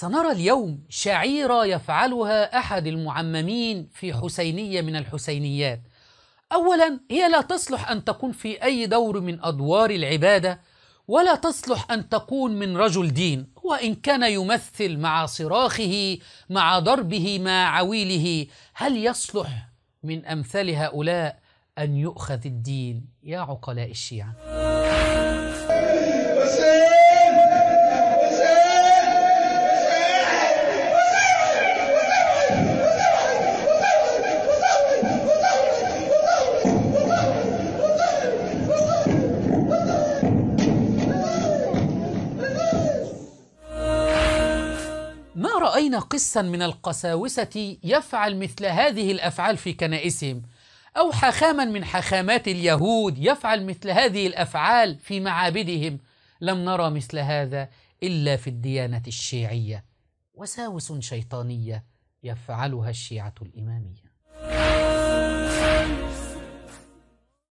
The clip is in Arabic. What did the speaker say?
سنرى اليوم شعيرة يفعلها أحد المعممين في حسينية من الحسينيات. أولا، هي لا تصلح أن تكون في أي دور من أدوار العبادة، ولا تصلح أن تكون من رجل دين، وإن كان يمثل مع صراخه مع ضربه مع عويله. هل يصلح من أمثال هؤلاء أن يؤخذ الدين يا عقلاء الشيعة؟ ما رأينا قسا من القساوسة يفعل مثل هذه الأفعال في كنائسهم، أو حاخاما من حاخامات اليهود يفعل مثل هذه الأفعال في معابدهم. لم نرى مثل هذا إلا في الديانة الشيعية، وساوس شيطانية يفعلها الشيعة الإمامية.